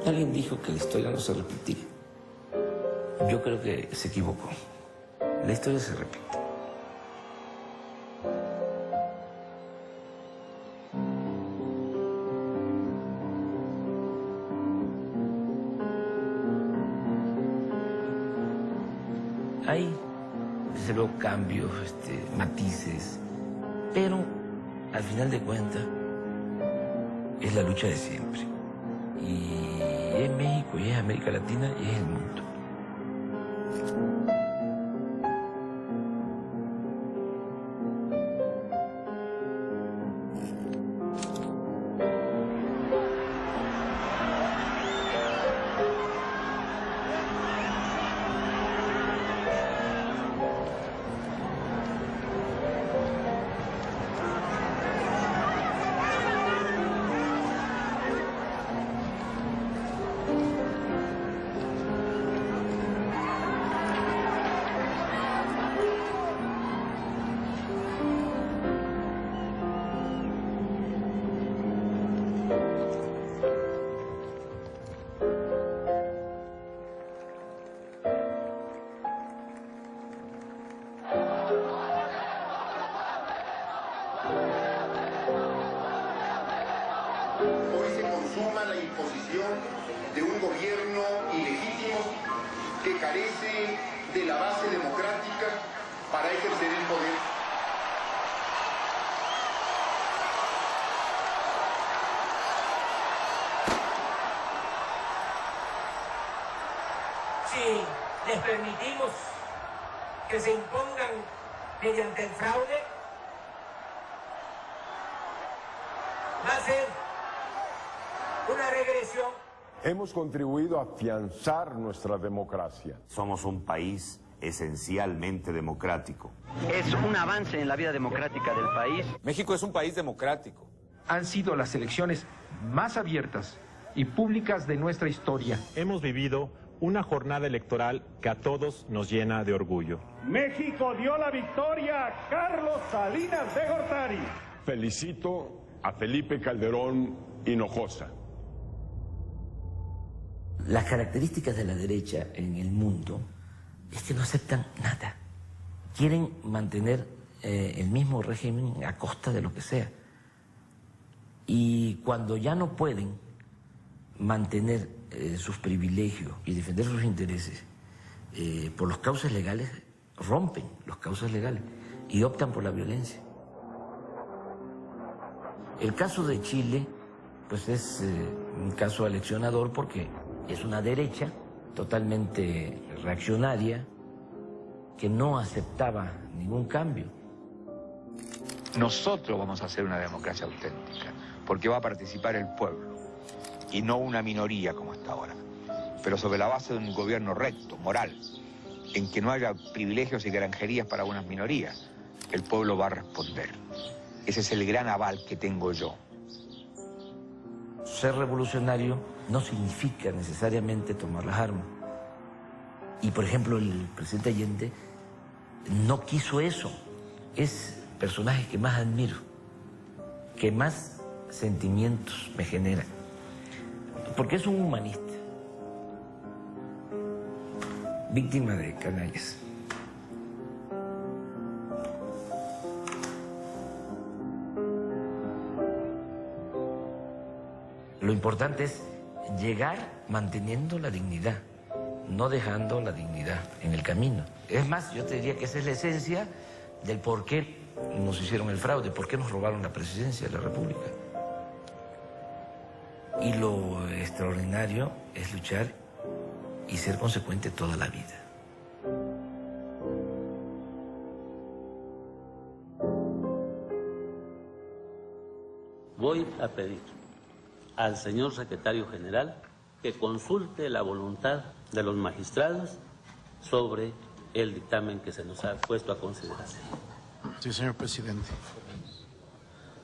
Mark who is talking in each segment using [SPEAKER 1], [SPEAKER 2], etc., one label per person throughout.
[SPEAKER 1] Alguien dijo que la historia no se repetía. Yo creo que se equivocó. La historia se repite. Hay, desde luego, cambios, matices, pero al final de cuentas es la lucha de siempre. Y es México, y es América Latina, y es el mundo.
[SPEAKER 2] La imposición de un gobierno ilegítimo que carece de la base democrática para ejercer el poder.
[SPEAKER 3] Si les permitimos que se impongan mediante el fraude, va a ser una regresión.
[SPEAKER 4] Hemos contribuido a afianzar nuestra democracia.
[SPEAKER 5] Somos un país esencialmente democrático.
[SPEAKER 6] Es un avance en la vida democrática del país.
[SPEAKER 7] México es un país democrático.
[SPEAKER 8] Han sido las elecciones más abiertas y públicas de nuestra historia.
[SPEAKER 9] Hemos vivido una jornada electoral que a todos nos llena de orgullo.
[SPEAKER 10] México dio la victoria a Carlos Salinas de Gortari.
[SPEAKER 4] Felicito a Felipe Calderón Hinojosa.
[SPEAKER 1] Las características de la derecha en el mundo es que no aceptan nada. Quieren mantener el mismo régimen a costa de lo que sea. Y cuando ya no pueden mantener sus privilegios y defender sus intereses por los cauces legales, rompen los cauces legales y optan por la violencia. El caso de Chile, pues es un caso aleccionador porque es una derecha totalmente reaccionaria que no aceptaba ningún cambio.
[SPEAKER 11] Nosotros vamos a hacer una democracia auténtica, porque va a participar el pueblo, y no una minoría como hasta ahora, pero sobre la base de un gobierno recto, moral, en que no haya privilegios y granjerías para unas minorías. El pueblo va a responder. Ese es el gran aval que tengo yo.
[SPEAKER 1] Ser revolucionario no significa necesariamente tomar las armas. Y, por ejemplo, el presidente Allende no quiso eso. Es el personaje que más admiro, que más sentimientos me genera, porque es un humanista, víctima de canallas. Lo importante es llegar manteniendo la dignidad, no dejando la dignidad en el camino. Es más, yo te diría que esa es la esencia del por qué nos hicieron el fraude, por qué nos robaron la presidencia de la República. Y lo extraordinario es luchar y ser consecuente toda la vida.
[SPEAKER 12] Voy a pedir al señor secretario general que consulte la voluntad de los magistrados sobre el dictamen que se nos ha puesto a consideración.
[SPEAKER 13] Sí, señor presidente.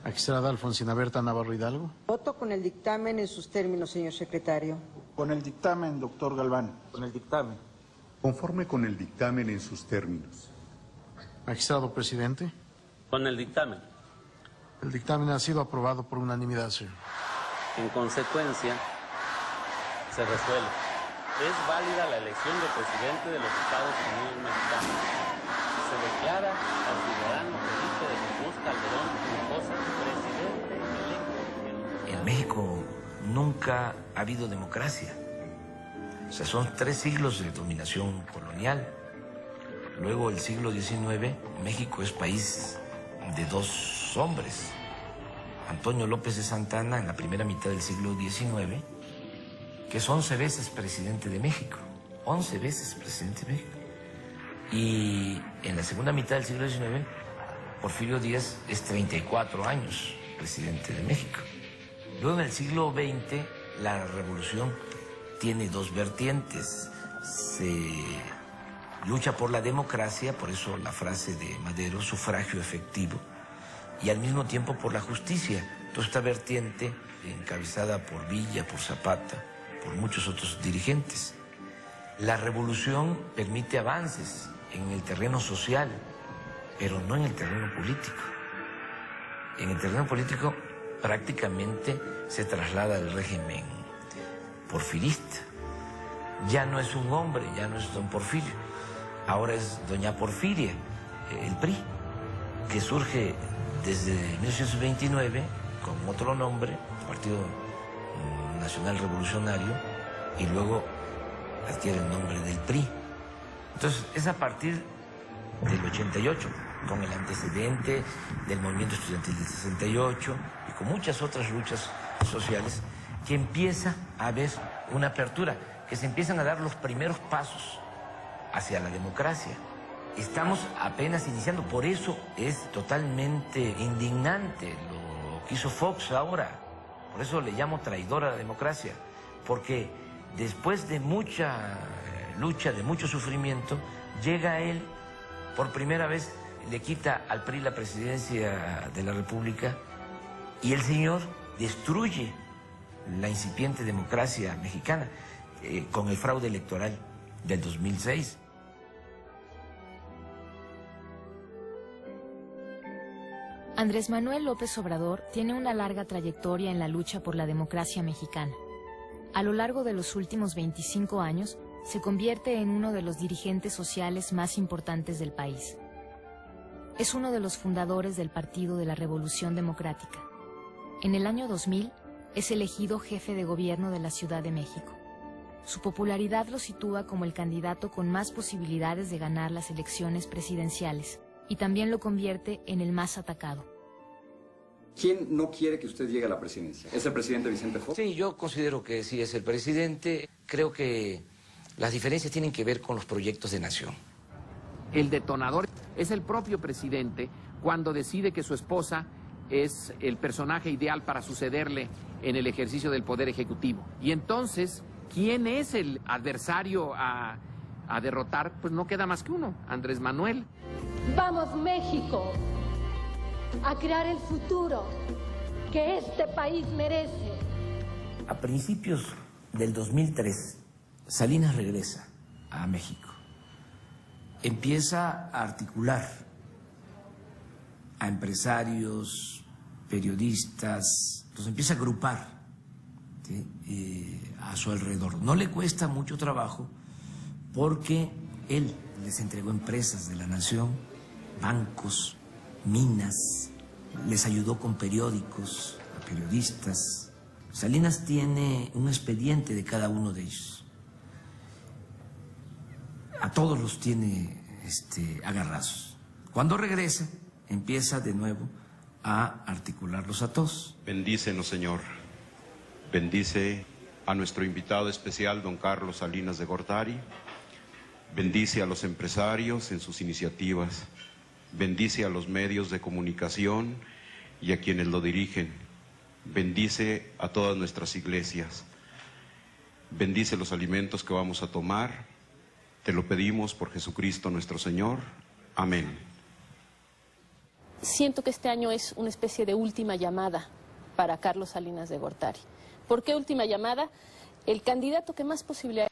[SPEAKER 13] Magistrada Alfonsina Berta Navarro Hidalgo.
[SPEAKER 14] Voto con el dictamen en sus términos, señor secretario.
[SPEAKER 15] Con el dictamen, doctor Galván.
[SPEAKER 13] Con el dictamen.
[SPEAKER 16] Conforme con el dictamen en sus términos.
[SPEAKER 13] Magistrado presidente.
[SPEAKER 12] Con el dictamen.
[SPEAKER 13] El dictamen ha sido aprobado por unanimidad, señor.
[SPEAKER 12] En consecuencia, se resuelve. Es válida la elección del presidente de los Estados Unidos mexicanos. Se declara al ciudadano Felipe de Jesús Calderón Hinojosa presidente electo.
[SPEAKER 1] En México nunca ha habido democracia. O sea, son 3 siglos de dominación colonial. Luego, el siglo XIX, México es país de 2 hombres. Antonio López de Santana, en la primera mitad del siglo XIX, que es 11 veces presidente de México. 11 veces presidente de México. Y en la segunda mitad del siglo XIX, Porfirio Díaz es 34 años presidente de México. Luego, en el siglo XX, la revolución tiene 2 vertientes. Se lucha por la democracia, por eso la frase de Madero, sufragio efectivo, y al mismo tiempo por la justicia. Entonces, esta vertiente, encabezada por Villa, por Zapata, por muchos otros dirigentes. La revolución permite avances en el terreno social, pero no en el terreno político. En el terreno político prácticamente se traslada el régimen porfirista. Ya no es un hombre, ya no es don Porfirio, ahora es doña Porfiria, el PRI, que surge desde 1929 con otro nombre, Partido Nacional Revolucionario, y luego adquiere el nombre del PRI. Entonces, es a partir del 88, con el antecedente del movimiento estudiantil del 68 y con muchas otras luchas sociales, que empieza a haber una apertura, que se empiezan a dar los primeros pasos hacia la democracia. Estamos apenas iniciando, por eso es totalmente indignante lo que hizo Fox ahora. Por eso le llamo traidor a la democracia, porque después de mucha lucha, de mucho sufrimiento, llega él, por primera vez le quita al PRI la presidencia de la República y el señor destruye la incipiente democracia mexicana con el fraude electoral del 2006.
[SPEAKER 17] Andrés Manuel López Obrador tiene una larga trayectoria en la lucha por la democracia mexicana. A lo largo de los últimos 25 años, se convierte en uno de los dirigentes sociales más importantes del país. Es uno de los fundadores del Partido de la Revolución Democrática. En el año 2000, es elegido jefe de gobierno de la Ciudad de México. Su popularidad lo sitúa como el candidato con más posibilidades de ganar las elecciones presidenciales y también lo convierte en el más atacado.
[SPEAKER 18] ¿Quién no quiere que usted llegue a la presidencia? ¿Es el presidente Vicente Fox?
[SPEAKER 1] Sí, yo considero que sí es el presidente. Creo que las diferencias tienen que ver con los proyectos de nación.
[SPEAKER 8] El detonador es el propio presidente cuando decide que su esposa es el personaje ideal para sucederle en el ejercicio del poder ejecutivo. Y entonces, ¿quién es el adversario a derrotar? Pues no queda más que uno, Andrés Manuel.
[SPEAKER 19] Vamos, México, a crear el futuro que este país merece.
[SPEAKER 1] A principios del 2003, Salinas regresa a México. Empieza a articular a empresarios, periodistas, los empieza a agrupar, ¿sí?, a su alrededor. No le cuesta mucho trabajo porque él les entregó empresas de la nación, bancos, minas, les ayudó con periódicos, a periodistas. Salinas tiene un expediente de cada uno de ellos. A todos los tiene agarrados. Cuando regresa, empieza de nuevo a articularlos a todos.
[SPEAKER 20] Bendícenos, Señor. Bendice a nuestro invitado especial, don Carlos Salinas de Gortari. Bendice a los empresarios en sus iniciativas. Bendice a los medios de comunicación y a quienes lo dirigen. Bendice a todas nuestras iglesias. Bendice los alimentos que vamos a tomar. Te lo pedimos por Jesucristo nuestro Señor. Amén.
[SPEAKER 21] Siento que este año es una especie de última llamada para Carlos Salinas de Gortari. ¿Por qué última llamada? El candidato que más posibilidades